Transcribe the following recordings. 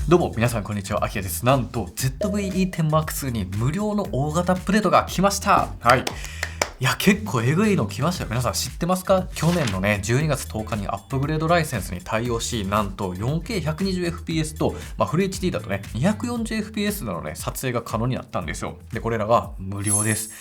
どうも皆さんこんにちは、アキラです。なんと ZV-E10M2 に無料の大型プレートが来ました。はい。いや、結構えぐいの来ましたよ。皆さん知ってますか？去年のね、12月10日にアップグレードライセンスに対応し、なんと 4K120fps と、フル HD だとね、240fps なのね、撮影が可能になったんですよ。で、これらが無料です。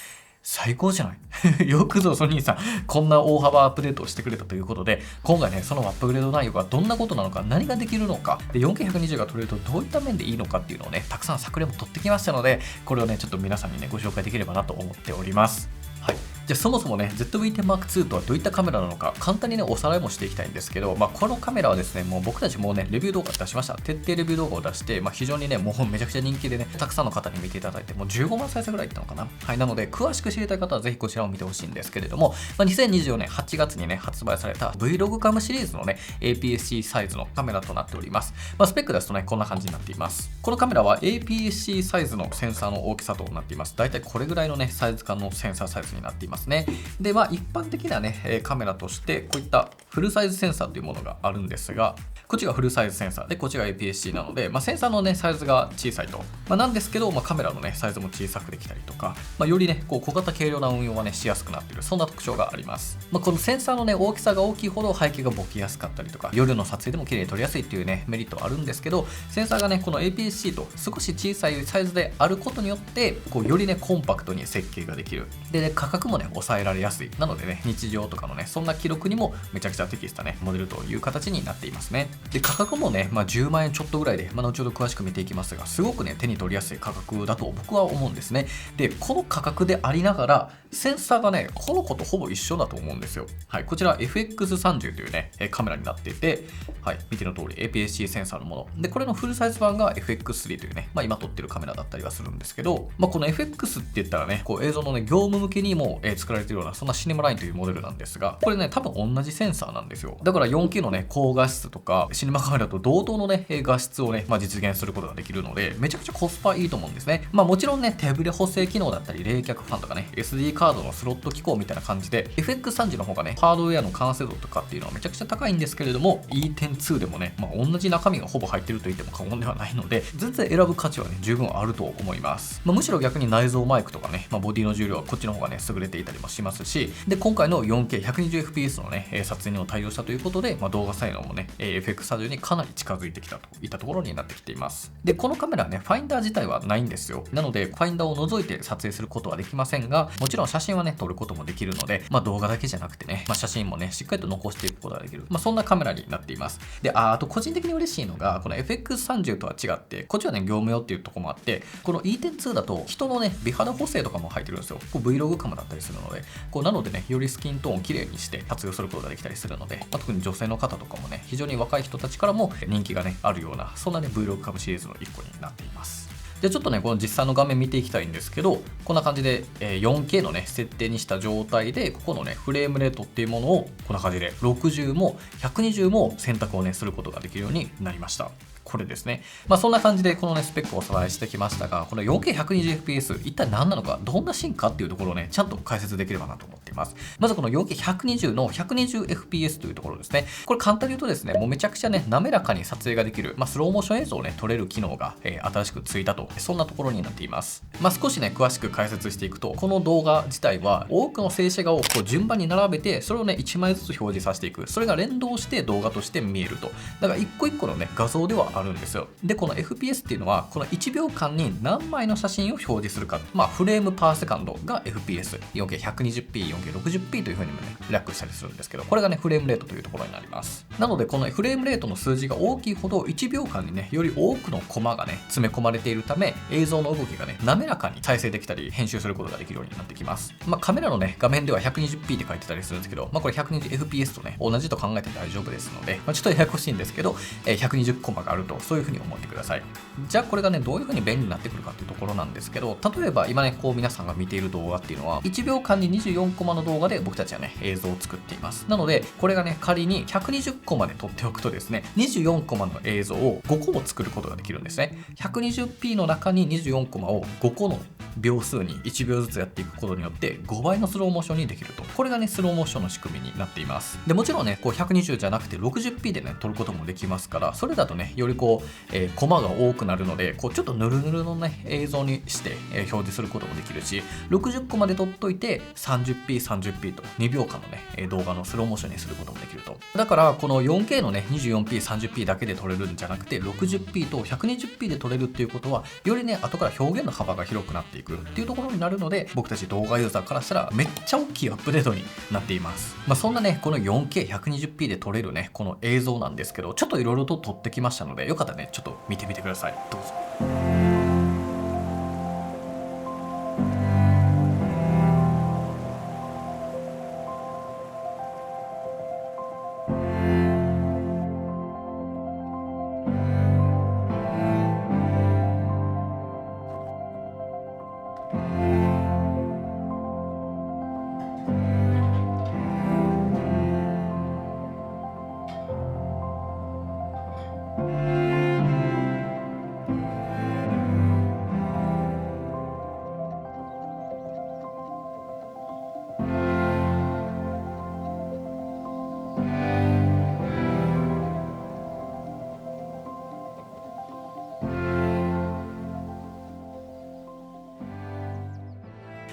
最高じゃないよくぞソニーさん、こんな大幅アップデートをしてくれたということで、今回ね、そのアップグレード内容がどんなことなのか、何ができるのか、で、4K120 が撮れるとどういった面でいいのかっていうのをね、たくさん作例も撮ってきましたので、これをね、ちょっと皆さんにね、ご紹介できればなと思っております。はい。じゃあそもそもね ZV-10M2 とはどういったカメラなのか簡単にねおさらいもしていきたいんですけど、このカメラはですねもう僕たちもねレビュー動画出しました。徹底レビュー動画を出して、非常にねもうめちゃくちゃ人気でねたくさんの方に見ていただいてもう15万再生ぐらいいったのかな。はい、なので詳しく知りたい方はぜひこちらを見てほしいんですけれども、2024年8月にね発売された Vlog カムシリーズのね APS-C サイズのカメラとなっております。スペックですとねこんな感じになっています。このカメラは APS-C サイズのセンサーの大きさとなっています。だいたいこれぐらいのねサイズ感のセンサーサイズになっていますね。で一般的なねカメラとしてこういったフルサイズセンサーというものがあるんですが、こっちがフルサイズセンサーでこっちが APS-C なので、センサーのねサイズが小さいと、なんですけど、カメラのねサイズも小さくできたりとか、よりねこう小型軽量な運用がねしやすくなっている、そんな特徴があります。このセンサーのね大きさが大きいほど背景がボケやすかったりとか夜の撮影でも綺麗に撮りやすいっていうねメリットはあるんですけど、センサーがねこの APS-C と少し小さいサイズであることによってこうよりねコンパクトに設計ができる。で、価格もね抑えられやすい。なのでね日常とかのねそんな記録にもめちゃくちゃ適したねモデルという形になっていますね。で、価格もね10万円ちょっとぐらいで、後ほど詳しく見ていきますが、すごくね手に取りやすい価格だと僕は思うんですね。で、この価格でありながらセンサーがねこの子とほぼ一緒だと思うんですよ。はい、こちら FX30 というねカメラになっていて、はい、見ての通り APS-C センサーのもので、これのフルサイズ版が FX3 というね、今撮ってるカメラだったりはするんですけど、この FX って言ったらねこう映像のね業務向けにも作られているようなそんなシネマラインというモデルなんですが、これね多分同じセンサーなんですよ。だから 4K のね高画質とかシネマカメラと同等のね画質をね、実現することができるのでめちゃくちゃコスパいいと思うんですね。もちろんね手ブレ補正機能だったり冷却ファンとかね SD カードのスロット機構みたいな感じで FX30 の方がねハードウェアの完成度とかっていうのはめちゃくちゃ高いんですけれども、 E10-2 でもね、同じ中身がほぼ入ってると言っても過言ではないので全然選ぶ価値はね十分あると思います。むしろ逆に内蔵マイクとかね、ボディの重量はこっちの方がね優れていたりもしますし、で今回の 4K120fps のね撮影にも対応したということで、動画性能もね FX30 にかなり近づいてきたといったところになってきています。でこのカメラねファインダー自体はないんですよ。なのでファインダーを除いて撮影することはできませんが、もちろん写真はね撮ることもできるので、動画だけじゃなくてね、写真もねしっかりと残していくことができる、そんなカメラになっています。であと個人的に嬉しいのがこの FX30 とは違ってこっちはね業務用っていうところもあって、この E10-2 だと人のね美肌補正とかも入ってるんですよ。Vlog カムだったりするので、なのでねよりスキントーンをきれいにして活用することができたりするので、特に女性の方とかもね非常に若い人たちからも人気がねあるようなそんなね Vlog カムシリーズの一個になっています。でちょっとねこの実際の画面見ていきたいんですけど、こんな感じで 4K のね設定にした状態でここのねフレームレートっていうものをこんな感じで60も120も選択をねすることができるようになりました。これですね。そんな感じでこのねスペックをおさらいしてきましたが、この 4K120fps 一体何なのか、どんな進化っていうところをねちゃんと解説できればなと思っています。まずこの 4K120 の 120fps というところですね。これ簡単に言うとですね、もうめちゃくちゃね滑らかに撮影ができる、スローモーション映像をね撮れる機能が、新しくついたと、そんなところになっています。少しね詳しく解説していくと、この動画自体は多くの静止画をこう順番に並べてそれをね1枚ずつ表示させていく、それが連動して動画として見えると。だから一個一個のね画像ではあるんですよ。でこの FPS っていうのはこの1秒間に何枚の写真を表示するか、フレームパーセカンドが FPS、 4K120p、 4K60p という風にもね略したりするんですけど、これがねフレームレートというところになります。なのでこのフレームレートの数字が大きいほど1秒間にねより多くのコマがね詰め込まれているため、映像の動きがね滑らかに再生できたり編集することができるようになってきます。カメラのね画面では 120p って書いてたりするんですけど、これ 120fps とね同じと考えて大丈夫ですので、ちょっとややこしいんですけど、120コマがあるとそういう風に思ってください。じゃあこれがねどういう風に便利になってくるかっていうところなんですけど、例えば今ねこう皆さんが見ている動画っていうのは1秒間に24コマの動画で僕たちはね映像を作っています。なのでこれがね仮に120コマで撮っておくとですね、24コマの映像を5個も作ることができるんですね。120p の中に24コマを5個の秒数に1秒ずつやっていくことによって5倍のスローモーションにできると。これがねスローモーションの仕組みになっています。でもちろんねこう120じゃなくて 60p でね撮ることもできますから、それだとねよりこう、コマが多くなるので、こうちょっとヌルヌルのね映像にして、表示することもできるし、60個まで撮っといて 30p、30p と2秒間のね動画のスローモーションにすることもできると。だからこの 4K のね 24p、30p だけで撮れるんじゃなくて 60p と 120p で撮れるっていうことは、よりね後から表現の幅が広くなっていくっていうところになるので、僕たち動画ユーザーからしたらめっちゃ大きいアップデートになっています。そんなねこの 4K120p で撮れるねこの映像なんですけど、ちょっといろいろと撮ってきましたので、よかったらねちょっと見てみてください。どうぞ。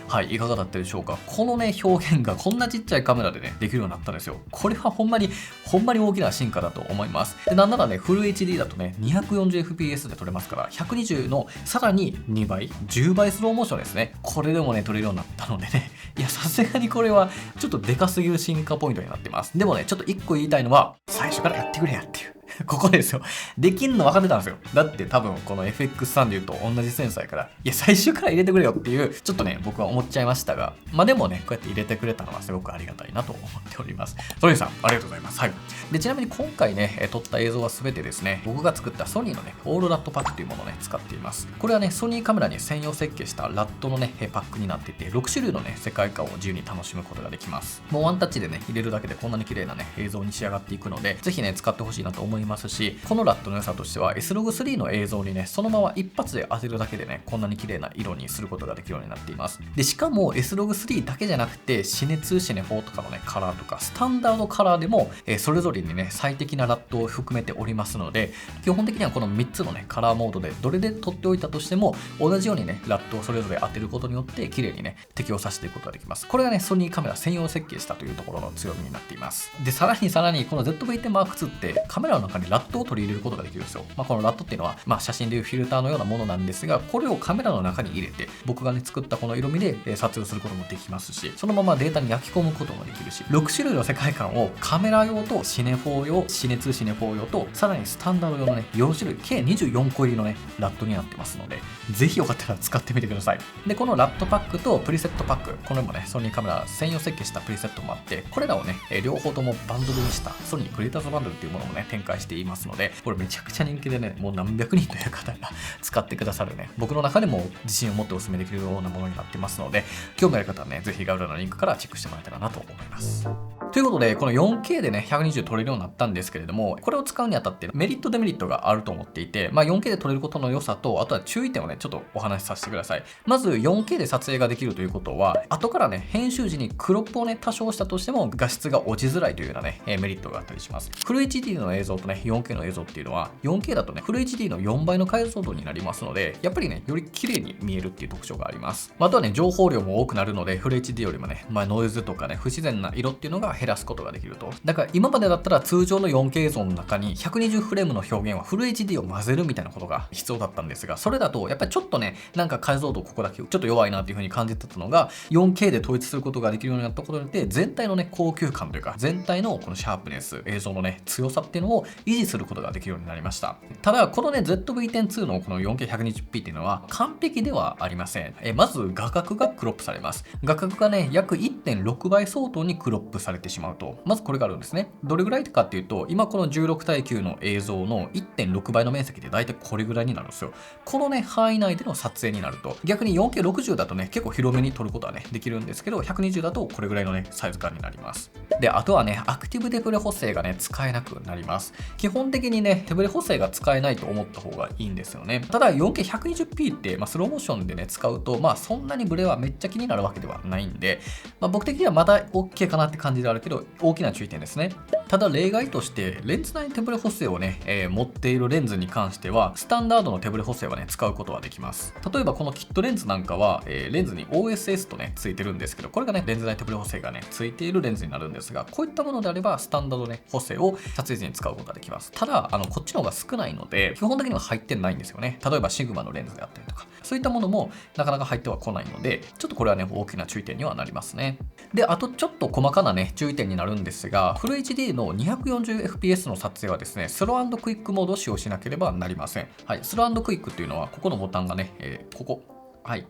はい、いかがだったでしょうか。このね、表現がこんなちっちゃいカメラでね、できるようになったんですよ。これはほんまに大きな進化だと思います。で、なんならね、フル HD だとね、240fps で撮れますから、120のさらに2倍、10倍スローモーションですね。これでもね、撮れるようになったのでね、いや、さすがにこれはちょっとでかすぎる進化ポイントになってます。でもね、ちょっと1個言いたいのは、最初からやってくれやっていう。ここですよ。できんの分かってたんですよ。だって多分この FX3 で言うと同じセンサーやから、いや最初から入れてくれよっていう、ちょっとね、僕は思っちゃいましたが、でもね、こうやって入れてくれたのはすごくありがたいなと思っております。ソニーさん、ありがとうございます。はい。で、ちなみに今回ね、撮った映像は全てですね、僕が作ったソニーのね、オールラットパックというものをね、使っています。これはね、ソニーカメラに専用設計したラットのね、パックになっていて、6種類のね、世界観を自由に楽しむことができます。もうワンタッチでね、入れるだけでこんなに綺麗なね、映像に仕上がっていくので、ぜひね、使ってほしいなと思いますし、このラットの良さとしては S-Log3 の映像にね、そのまま一発で当てるだけでね、こんなに綺麗な色にすることができるようになっています。で、しかも S-Log3 だけじゃなくて、シネ2、シネ4とかのね、カラーとか、スタンダードカラーでも、それぞれにね、最適なラットを含めておりますので、基本的にはこの3つのね、カラーモードでどれで撮っておいたとしても、同じようにね、ラットをそれぞれ当てることによって、綺麗にね、適用させていくことができます。これがね、ソニーカメラ専用設計したというところの強みになっています。で、さらに、この ZV-10M2 ってカメラの中にラットを取り入れることができるんですよ。このラットっていうのは、写真でいうフィルターのようなものなんですが、これをカメラの中に入れて、僕がね、作ったこの色味で撮影することもできますし、そのままデータに焼き込むこともできるし、6種類の世界観をカメラ用とシネ4用、シネ2、シネ4用と、さらにスタンダード用のね、4種類、計24個入りのね、ラットになってますので、ぜひよかったら使ってみてください。で、このラットパックとプリセットパック、これもね、ソニーカメラ専用設計したプリセットもあって、これらをね、両方ともバンドルにしたソニークリエイターズバンドルっていうものもね、展開していますので、これめちゃくちゃ人気でね、もう何百人という方が使ってくださるね、僕の中でも自信を持ってお勧めできるようなものになってますので、興味ある方はね、ぜひ概要欄のリンクからチェックしてもらえたらなと思います。ということで、この 4K でね、120撮れるようになったんですけれども、これを使うにあたってメリット、デメリットがあると思っていて、4K で撮れることの良さと、あとは注意点をね、ちょっとお話しさせてください。まず 4K で撮影ができるということは、後からね、編集時にクロップをね、多少したとしても画質が落ちづらいというようなね、メリットがあったりします。フル HD の映像とね、4K の映像っていうのは、4K だとね、フル HD の4倍の解像度になりますので、やっぱりね、より綺麗に見えるっていう特徴があります。あとはね、情報量も多くなるので、フル HD よりもね、ノイズとかね、不自然な色っていうのが減らすことができると。だから今までだったら通常の 4K 映像の中に120フレームの表現はフル HD を混ぜるみたいなことが必要だったんですが、それだとやっぱりちょっとね、なんか解像度ここだけちょっと弱いなっていう風に感じてたのが、4K で統一することができるようになったことによって、全体のね、高級感というか、全体のこのシャープネス、映像のね、強さっていうのを維持することができるようになりました。ただ、このね、ZV-10-2 のこの 4K120p っていうのは完璧ではありません。まず画角がクロップされます。画角がね、約 1.6 倍相当にクロップされてしまうと。まずこれがあるんですね。どれぐらいかっていうと、今この16対9の映像の 1.6 倍の面積で大体これぐらいになるんですよ。このね、範囲内での撮影になると、逆に 4K60 だとね、結構広めに撮ることはね、できるんですけど、120だとこれぐらいのね、サイズ感になります。で、あとはね、アクティブデフレ補正がね、使えなくなります。基本的にね、手ブレ補正が使えないと思った方がいいんですよね。ただ 4K120p って、スローモーションでね、使うと、そんなにブレはめっちゃ気になるわけではないんで、僕的にはまだ OK かなって感じであるけど、大きな注意点ですね。ただ例外として、レンズ内に手ブレ補正をね、持っているレンズに関しては、スタンダードの手ブレ補正はね、使うことはできます。例えばこのキットレンズなんかは、レンズに OSS とね、ついてるんですけど、これがね、レンズ内手ブレ補正がね、ついているレンズになるんですが、こういったものであれば、スタンダードね、補正を撮影時に使うことができます。ただ、こっちの方が少ないので、基本的には入ってないんですよね。例えばシグマのレンズであったりとか、そういったものもなかなか入ってはこないので、ちょっとこれはね、大きな注意点にはなりますね。で、あとちょっと細かなね、注意点になるんですが、フル HD の 240fps の撮影はですね、スロー&クイックモードを使用しなければなりません。はい、スロー&クイックっていうのは、ここのボタンがね、ここ。はい。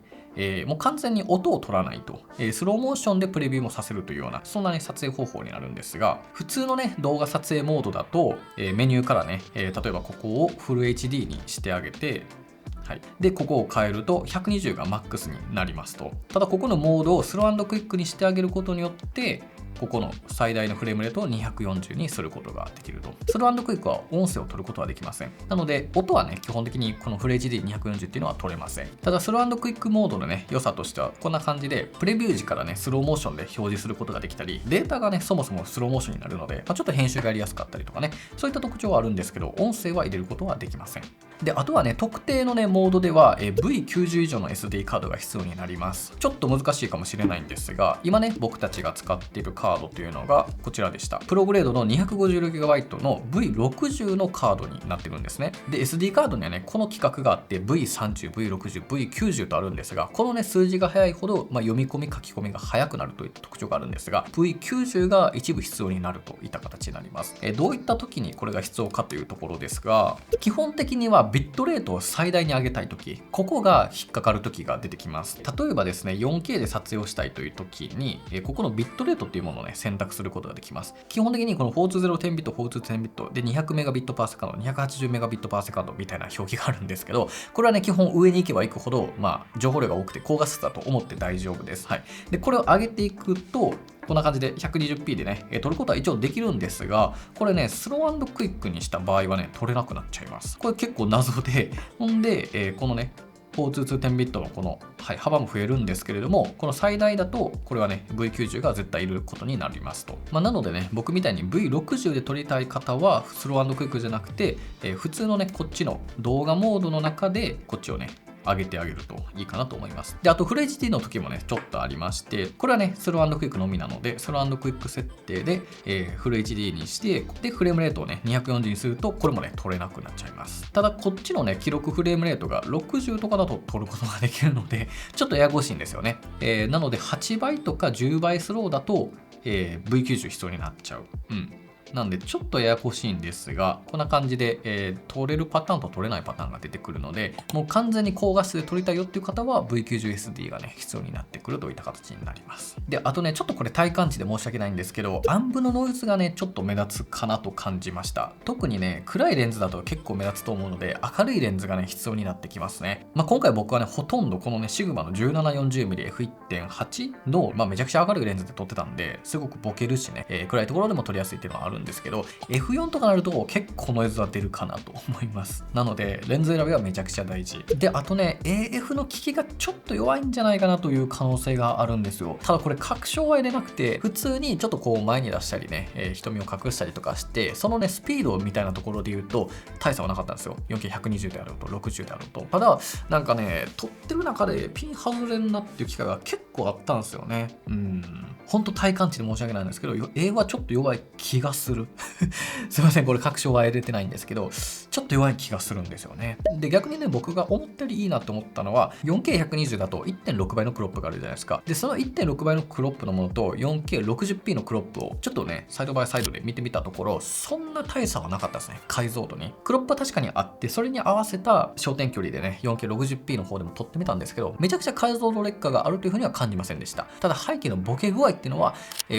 もう完全に音を取らないと、スローモーションでプレビューもさせるというような、そんなね、撮影方法になるんですが、普通のね、動画撮影モードだと、メニューからね、例えばここをフル HD にしてあげて、はい、でここを変えると120がマックスになりますと。ただここのモードをスロー&クイックにしてあげることによって、ここの最大のフレームレートを240にすることができると。スロー&クイックは音声を取ることはできません。なので音はね、基本的にこのフル HD240 っていうのは取れません。ただスロー&クイックモードのね、良さとしてはこんな感じでプレビュー時からね、スローモーションで表示することができたり、データがね、そもそもスローモーションになるので、ちょっと編集がやりやすかったりとかね、そういった特徴はあるんですけど、音声は入れることはできません。で、あとはね、特定のね、モードでは V90 以上の SD カードが必要になります。ちょっと難しいかもしれないんですが、今ね、僕たちが使っているカードというのがこちらでした。プログレードの 256GB の V60 のカードになってるんですね。で、SD カードにはね、この規格があって V30、V60、V90 とあるんですが、このね、数字が速いほど、読み込み、書き込みが速くなるといった特徴があるんですが、V90 が一部必要になるといった形になります。どういった時にこれが必要かというところですが、基本的にはビットレートを最大に上げたい時、ここが引っかかる時が出てきます。例えばですね、4K で撮影をしたいという時に、ここのビットレートっていうものをね、選択することができます。基本的にこの420 10ビット、420 ビットで200 Mbps、280 Mbps みたいな表記があるんですけど、これはね、基本上に行けば行くほど、情報量が多くて高画質だと思って大丈夫です。はい。で、これを上げていくと、こんな感じで 120p でね、撮ることは一応できるんですが、これね、スロー&クイックにした場合はね、撮れなくなっちゃいます。これ結構謎で、ほんで、このね、422 10ビットのこの、幅も増えるんですけれども、この最大だと、これはね、V90 が絶対いることになりますと。なのでね、僕みたいに V60 で撮りたい方は、スロー&クイックじゃなくて、普通のね、こっちの動画モードの中で、こっちをね、上げてあげるといいかなと思います。で、あとフル HD の時もね、ちょっとありまして、これはね、スロー&クイックのみなので、スロー&クイック設定で、フル HD にして、で、フレームレートをね、240にすると、これもね、撮れなくなっちゃいます。ただ、こっちのね、記録フレームレートが60とかだと撮ることができるので、ちょっとややこしいんですよね。なので、8倍とか10倍スローだと、V90 必要になっちゃう。なんでちょっとややこしいんですが、こんな感じで、撮れるパターンと撮れないパターンが出てくるので、もう完全に高画質で撮りたいよっていう方は V90SD がね、必要になってくるといった形になります。で、あとね、ちょっとこれ体感値で申し訳ないんですけど、アンプのノイズがね、ちょっと目立つかなと感じました。特にね、暗いレンズだと結構目立つと思うので、明るいレンズがね、必要になってきますね。今回僕はね、ほとんどこのね、シグマの 1740mmF1.8 の、めちゃくちゃ明るいレンズで撮ってたんで、すごくボケるしね、暗いところでも撮りやすいっていうのはあるんですけど、F4 とかなると結構ノイズは出るかなと思います。なので、レンズ選びはめちゃくちゃ大事。で、あとね、AF の効きがちょっと弱いんじゃないかなという可能性があるんですよ。ただこれ確証は入れなくて、普通にちょっとこう前に出したりね、瞳を隠したりとかして、そのね、スピードみたいなところで言うと、大差はなかったんですよ。4K120 であろうと、60であろうと。ただ、なんかね、撮ってる中でピン外れんなっていう機会が結構あったんですよね。ほんと体感値で申し訳ないんですけど、A はちょっと弱い気がする。すいません、これ確証は得れてないんですけど、ちょっと弱い気がするんですよね。で、逆にね、僕が思ったよりいいなと思ったのは、4K120 だと 1.6 倍のクロップがあるじゃないですか。で、その 1.6 倍のクロップのものと 4K60p のクロップをちょっとね、サイドバイサイドで見てみたところ、そんな大差はなかったですね。解像度に。クロップは確かにあって、それに合わせた焦点距離でね、4K60p の方でも撮ってみたんですけど、めちゃくちゃ解像度劣化があるというふうには感じませんでした。ただ背景のボケ具合っていうのは、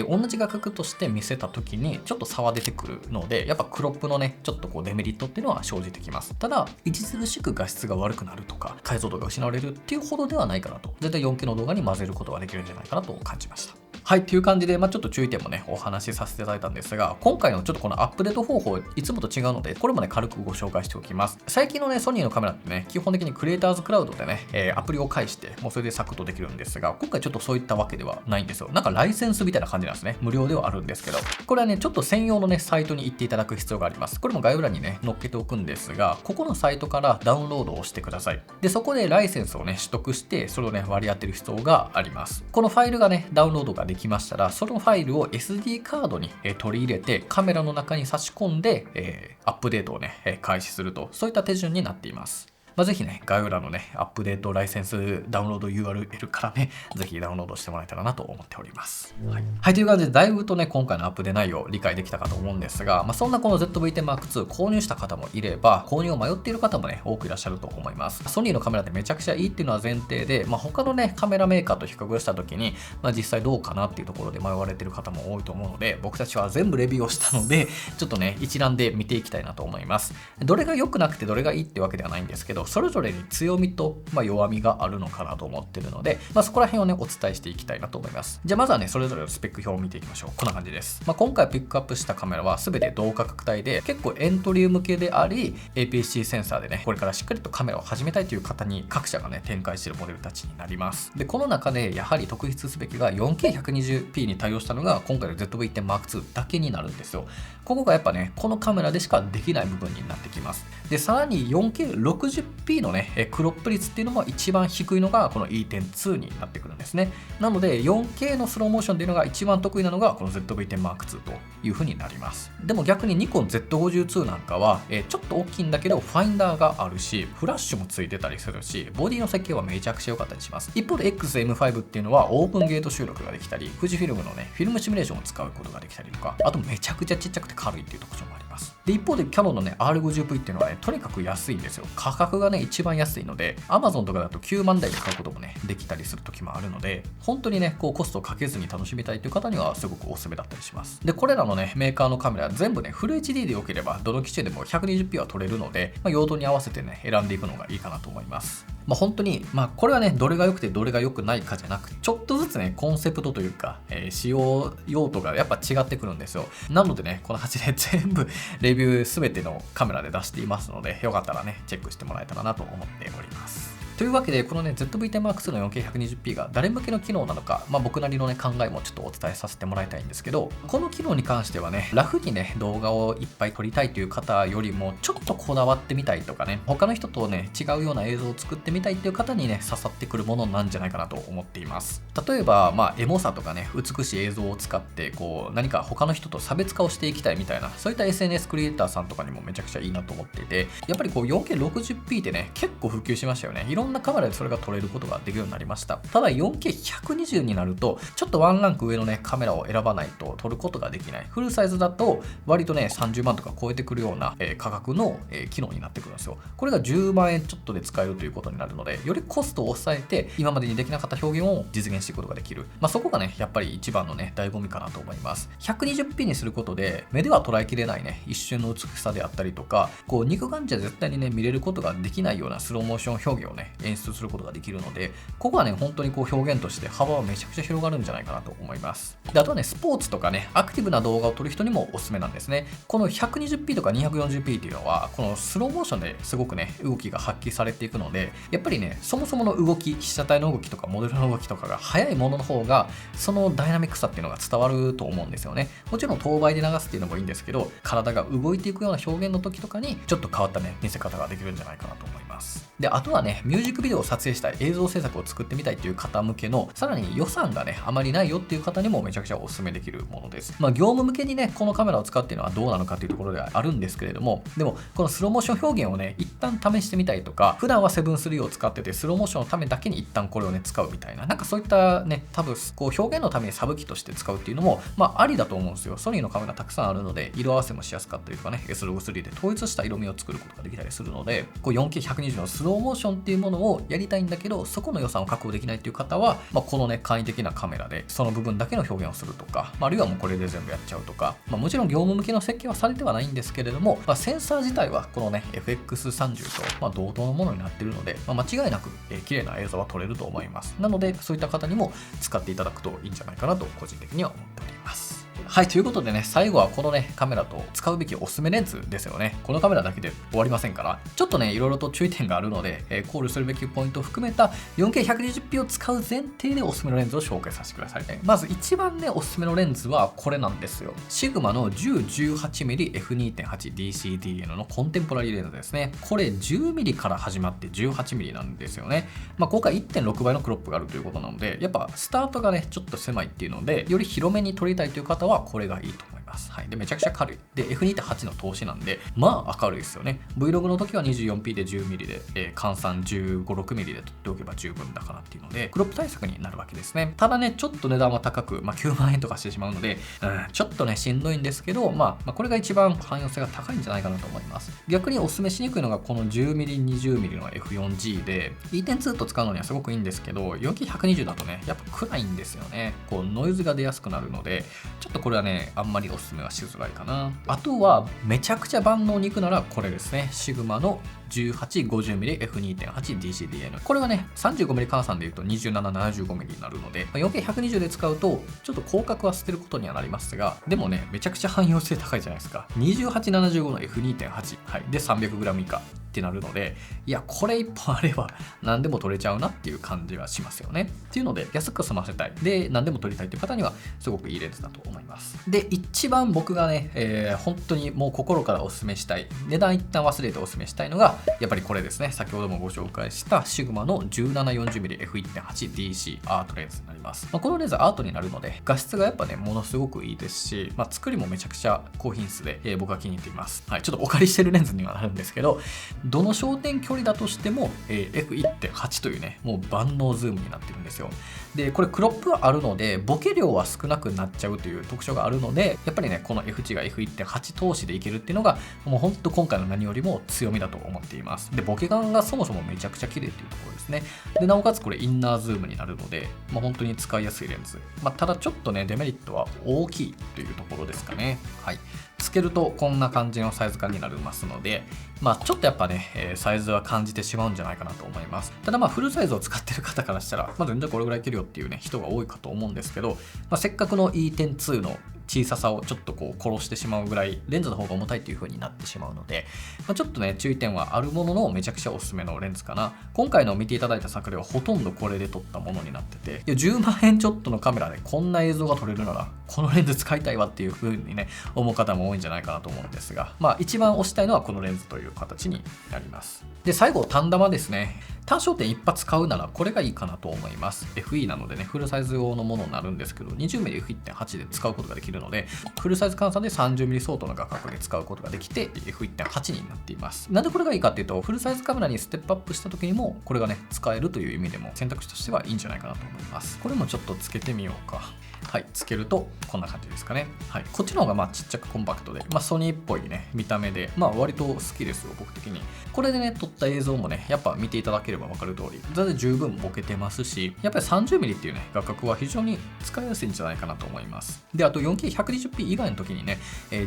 同じ画角として見せた時にちょっと差は出てくるので、やっぱクロップのね、ちょっとこうデメリットっていうのは生じてきます。ただ、著しく画質が悪くなるとか、解像度が失われるっていうほどではないかなと。絶対 4K の動画に混ぜることができるんじゃないかなと感じました。はい、という感じで、ちょっと注意点もね、お話しさせていただいたんですが、今回のちょっとこのアップデート方法、いつもと違うので、これもね、軽くご紹介しておきます。最近のね、ソニーのカメラってね、基本的にクリエイターズクラウドでね、アプリを介して、もうそれでサクッとできるんですが、今回ちょっとそういったわけではないんですよ。なんかライセンスみたいな感じなんですね。無料ではあるんですけど、これはね、ちょっと専用のね、サイトに行っていただく必要があります。これも概要欄にね、載っけておくんですが、ここのサイトからダウンロードをしてください。で、そこでライセンスをね、取得して、それをね、割り当てる必要があります。このファイルがね、ダウンロードができましたら、そのファイルを SD カードに取り入れて、カメラの中に差し込んで、アップデートをね、開始すると、そういった手順になっています。ぜひね、概要欄のね、アップデートライセンスダウンロード URL からね、ぜひダウンロードしてもらえたらなと思っております。はい、という感じで、だいぶとね、今回のアップデート内容を理解できたかと思うんですが、そんなこの ZV-10 Mark II 購入した方もいれば、購入を迷っている方もね、多くいらっしゃると思います。ソニーのカメラってめちゃくちゃいいっていうのは前提で、他のね、カメラメーカーと比較した時に、実際どうかなっていうところで迷われている方も多いと思うので、僕たちは全部レビューをしたので、ちょっとね、一覧で見ていきたいなと思います。どれが良くなくてどれがいいってわけではないんですけど、それぞれに強みと、弱みがあるのかなと思ってるので、そこら辺をね、お伝えしていきたいなと思います。じゃあまずはね、それぞれのスペック表を見ていきましょう。こんな感じです。今回ピックアップしたカメラは全て同価格帯で、結構エントリー向けであり、APS-C センサーでね、これからしっかりとカメラを始めたいという方に各社がね、展開しているモデルたちになります。で、この中でやはり特筆すべきが 4K120p に対応したのが今回の ZV-10 Mark II だけになるんですよ。ここがやっぱね、このカメラでしかできない部分になってきます。で、さらに 4K60p のね、クロップ率っていうのも一番低いのがこの E10-2 になってくるんですね。なので 4K のスローモーションっていうのが一番得意なのがこの ZV-10 Mark II という風になります。でも逆にニコン Z52 なんかは、ちょっと大きいんだけどファインダーがあるし、フラッシュもついてたりするし、ボディの設計はめちゃくちゃ良かったりします。一方で XM5 っていうのはオープンゲート収録ができたり、富士フィルムのね、フィルムシミュレーションを使うことができたりとか、あとめちゃくちゃちっちゃくて軽いっていう特徴もあります。で、一方でキヤノンのね、R50V っていうのはね、とにかく安いんですよ。価格がね、一番安いので、Amazon とかだと9万台で買うこともね、できたりする時もあるので、本当にね、コストをかけずに楽しみたいという方にはすごくおすすめだったりします。で、これらのね、メーカーのカメラ全部ね、フル HD で良ければ、どの機種でも 120p は撮れるので、用途に合わせてね、選んでいくのがいいかなと思います。本当に、これはね、どれが良くてどれが良くないかじゃなくて、ちょっとずつね、コンセプトというか、使用用途がやっぱ違ってくるんですよ。なのでね、この8で全部レビュー全てのカメラで出していますので、よかったらね、チェックしてもらえたらなと思っております。というわけで、このね、ZV-10 Mark II の 4K120p が誰向けの機能なのか、僕なりのね、考えもちょっとお伝えさせてもらいたいんですけど、この機能に関してはね、ラフにね、動画をいっぱい撮りたいという方よりも、ちょっとこだわってみたいとかね、他の人とね、違うような映像を作ってみたいっていう方にね、刺さってくるものなんじゃないかなと思っています。例えば、エモさとかね、美しい映像を使って、何か他の人と差別化をしていきたいみたいな、そういった SNS クリエイターさんとかにもめちゃくちゃいいなと思っていて、やっぱり4K60p ってね、結構普及しましたよね。いろんなカメラでそれが撮れることができるようになりました。ただ 4K120 になるとちょっとワンランク上のねカメラを選ばないと撮ることができない。フルサイズだと割とね30万とか超えてくるような価格の機能になってくるんですよ。これが10万円ちょっとで使えるということになるので、よりコストを抑えて今までにできなかった表現を実現していくことができる。そこがねやっぱり一番のね醍醐味かなと思います。120p にすることで目では捉えきれないね一瞬の美しさであったりとか、肉眼じゃ絶対にね見れることができないようなスローモーション表現をね演出することができるので、ここはね本当に表現として幅はめちゃくちゃ広がるんじゃないかなと思います。で、あとはねスポーツとかねアクティブな動画を撮る人にもおすすめなんですね。この 120p とか 240p っていうのはこのスローモーションですごくね動きが発揮されていくので、やっぱりねそもそもの動き、被写体の動きとかモデルの動きとかが速いものの方がそのダイナミックさっていうのが伝わると思うんですよね。もちろん等倍で流すっていうのもいいんですけど、体が動いていくような表現の時とかにちょっと変わったね見せ方ができるんじゃないかなと思います。で、あとはねミュージックビデオを撮影したい、映像制作を作ってみたいっていう方向けの、さらに予算がねあまりないよっていう方にもめちゃくちゃおすすめできるものです。業務向けにねこのカメラを使うっていうのはどうなのかっていうところではあるんですけれども、でもこのスローモーション表現をね一旦試してみたいとか、普段は7-3を使っててスローモーションのためだけに一旦これをね使うみたいな、なんかそういったね多分表現のためにサブ機として使うっていうのもありだと思うんですよ。ソニーのカメラたくさんあるので色合わせもしやすかったりとかね、Sログ3で統一した色味を作ることができたりするので、4K120 のスロスローモーションっていうものをやりたいんだけど、そこの予算を確保できないっていう方は、このね、簡易的なカメラでその部分だけの表現をするとか、あるいはもうこれで全部やっちゃうとか、もちろん業務向けの設計はされてはないんですけれども、センサー自体はこのね、FX30 と同等のものになっているので、間違いなく綺麗な映像は撮れると思います。なので、そういった方にも使っていただくといいんじゃないかなと個人的には思っております。はい、ということでね、最後はこのね、カメラと使うべきおすすめレンズですよね。このカメラだけで終わりませんから、ちょっとね、いろいろと注意点があるので、考慮するべきポイントを含めた 4K120p を使う前提でおすすめのレンズを紹介させてください。まず一番ね、おすすめのレンズはこれなんですよ。シグマの 10-18mm f2.8DCDN のコンテンポラリーレンズですね。これ 10mm から始まって 18mm なんですよね。今回 1.6 倍のクロップがあるということなので、やっぱスタートがね、ちょっと狭いっていうので、より広めに撮りたいという方はこれがいいと思います。はい、でめちゃくちゃ軽い。で、F2.8 の投資なんで、明るいですよね。Vlog の時は 24p で 10mm で、換算 15、6mm で撮っておけば十分だからっていうので、クロップ対策になるわけですね。ただね、ちょっと値段は高く、9万円とかしてしまうので、ちょっとね、しんどいんですけど、これが一番汎用性が高いんじゃないかなと思います。逆にお勧めしにくいのがこの 10mm、20mm の F4G で、E.2 と使うのにはすごくいいんですけど、4K120 だとね、やっぱ暗いんですよね。ノイズが出やすくなるので、ちょっとこれはね、あんまりおすすめはしづらいかな。あとは、めちゃくちゃ万能にいくならこれですね。シグマの 1850mmF2.8DCDN。これはね、35mm 換算で言うと 27、75mm になるので、4K120 で使うと、ちょっと広角は捨てることにはなりますが、でもね、めちゃくちゃ汎用性高いじゃないですか。2875の F2.8、はい、で 300g 以下。ってなるので、いや、これ一本あれば何でも撮れちゃうなっていう感じはしますよね。っていうので、安く済ませたい。で、何でも撮りたいという方には、すごくいいレンズだと思います。で、一番僕がね、本当にもう心からお勧めしたい、値段一旦忘れてお勧めしたいのが、やっぱりこれですね。先ほどもご紹介したシグマの 1740mmF1.8DC アートレンズになります。このレンズはアートになるので、画質がやっぱね、ものすごくいいですし、作りもめちゃくちゃ高品質で、僕は気に入っています。はい、ちょっとお借りしてるレンズにはなるんですけど、どの焦点距離だとしても、F1.8 というね、もう万能ズームになってるんですよ。で、これクロップはあるので、ボケ量は少なくなっちゃうという特徴があるので、やっぱりね、この F 値が F1.8 投資でいけるっていうのが、もう本当今回の何よりも強みだと思っています。で、ボケ感がそもそもめちゃくちゃ綺麗っていうところですね。で、なおかつこれインナーズームになるので、本当に使いやすいレンズ。ただちょっとね、デメリットは大きいというところですかね。はい。つけるとこんな感じのサイズ感になりますので、ちょっとやっぱね、サイズは感じてしまうんじゃないかなと思います。ただフルサイズを使ってる方からしたら、全然これぐらいいけるよっていうね、人が多いかと思うんですけど、せっかくの E10-2 の小ささをちょっと殺してしまうぐらいレンズの方が重たいっていう風になってしまうので、ちょっとね注意点はあるもののめちゃくちゃおすすめのレンズかな。今回の見ていただいた作例はほとんどこれで撮ったものになってて、10万円ちょっとのカメラでこんな映像が撮れるならこのレンズ使いたいわっていう風にね思う方も多いんじゃないかなと思うんですが、一番推したいのはこのレンズという形になります。で、最後単玉ですね。単焦点一発買うならこれがいいかなと思います。FE なのでね、フルサイズ用のものになるんですけど、20mmF1.8 で使うことができるので、フルサイズ換算で 30mm 相当の画角で使うことができて、F1.8 になっています。なんでこれがいいかっていうと、フルサイズカメラにステップアップした時にも、これがね、使えるという意味でも選択肢としてはいいんじゃないかなと思います。これもちょっとつけてみようか。はい、つけるとこんな感じですかね。はい、こっちの方がちっちゃくコンパクトで、ソニーっぽいね見た目で、割と好きですよ僕的に。これでね撮った映像もねやっぱ見ていただければ分かる通り全然十分ボケてますし、やっぱり 30mm っていうね画角は非常に使いやすいんじゃないかなと思います。で、あと 4K120p 以外の時にね、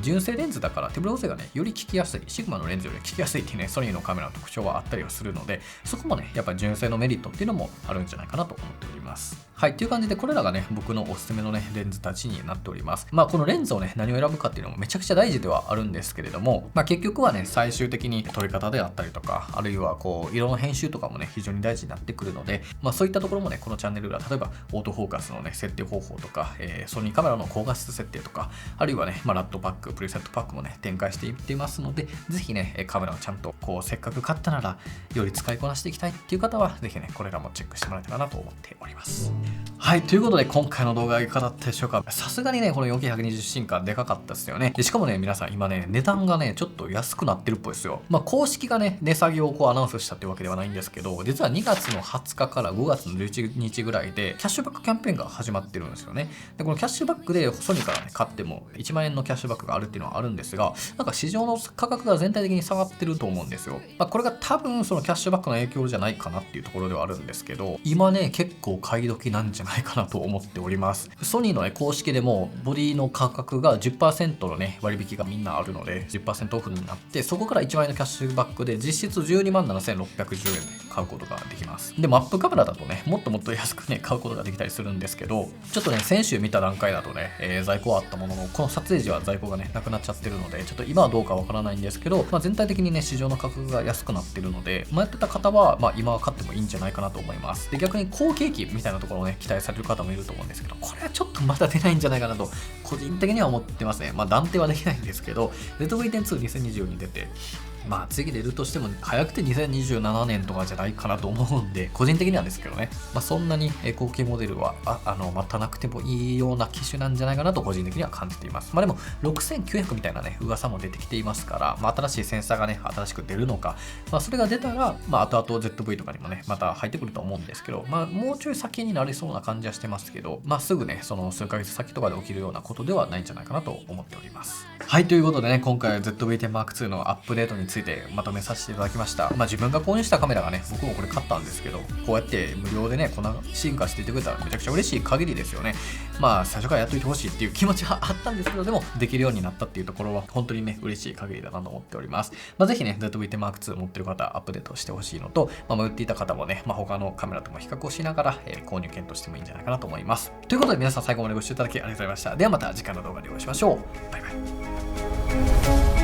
純正レンズだから手ブレ補正がねより効きやすい、シグマのレンズより効きやすいっていうねソニーのカメラの特徴はあったりはするので、そこもねやっぱり純正のメリットっていうのもあるんじゃないかなと思っております。はい、という感じでこれらがね僕のおすすめのねレンズたちになっております。このレンズをね何を選ぶかっていうのもめちゃくちゃ大事ではあるんですけれども、結局はね最終的に撮り方であったりとか、あるいは色の編集とかもね非常に大事になってくるので、そういったところもねこのチャンネルでは例えばオートフォーカスのね設定方法とか、ソニーカメラの高画質設定とか、あるいはねラットパック、プリセットパックもね展開していっていますので、ぜひねカメラをちゃんとせっかく買ったならより使いこなしていきたいっていう方はぜひねこれらもチェックしてもらえたらなと思っております。はい、ということで今回の動画いかがだったでしょうか。さすがにね、この 4K120 進化でかかったですよね。でしかもね、皆さん今ね、値段がね、ちょっと安くなってるっぽいですよ。まあ、公式がね、値下げをこうアナウンスしたっていうわけではないんですけど、実は2月の20日から5月の11日ぐらいで、キャッシュバックキャンペーンが始まってるんですよね。で、このキャッシュバックでソニーからね、買っても1万円のキャッシュバックがあるっていうのはあるんですが、なんか市場の価格が全体的に下がってると思うんですよ。まあ、これが多分そのキャッシュバックの影響じゃないかなっていうところではあるんですけど、今ね、結構買い時なんじゃないかなと思っております。ソニーの、ね、公式でもボディの価格が 10% のね割引がみんなあるので 10% オフになって、そこから1万円のキャッシュバックで実質12万7610円で買うことができます。でマップカメラだとねもっともっと安くね買うことができたりするんですけど、ちょっとね先週見た段階だとね、在庫はあったもののこの撮影時は在庫がねなくなっちゃってるので、ちょっと今はどうかわからないんですけど、まあ、全体的にね市場の価格が安くなってるので、迷ってた方はまあ今は買ってもいいんじゃないかなと思います。で逆に後継機みたいなところをね期待される方もいると思うんですけど、これはちょっとまだ出ないんじゃないかなと個人的には思ってますね。まあ断定はできないんですけど、ZV-10-2 2020に出て、まあ次出るとしても早くて2027年とかじゃないかなと思うんで、個人的にはですけどね、まあ、そんなに後継モデルは待たなくてもいいような機種なんじゃないかなと個人的には感じています。まあでも6900みたいなね噂も出てきていますから、まあ、新しいセンサーがね新しく出るのか、まあ、それが出たらまあ後々 ZV とかにもねまた入ってくると思うんですけど、まあもうちょい先になりそうな感じはしてますけど、まあすぐねその数ヶ月先とかで起きるようなことではないんじゃないかなと思っております。はい、ということでね、今回は ZV-10M2 のアップデートについてまとめさせていただきました。まあ自分が購入したカメラがね、僕もこれ買ったんですけど、こうやって無料でね、こんな進化していってくれたらめちゃくちゃ嬉しい限りですよね。まあ最初からやっといてほしいっていう気持ちはあったんですけど、でもできるようになったっていうところは本当にね、嬉しい限りだなと思っております。まあぜひね、ZV-10M2 持ってる方、アップデートしてほしいのと、まあ売っていた方もね、まあ他のカメラとも比較をしながら、購入検討してもいいんじゃないかなと思います。ということで皆さん最後までご視聴いただきありがとうございました。ではまた次回の動画でお会いしましょう。バイバイ。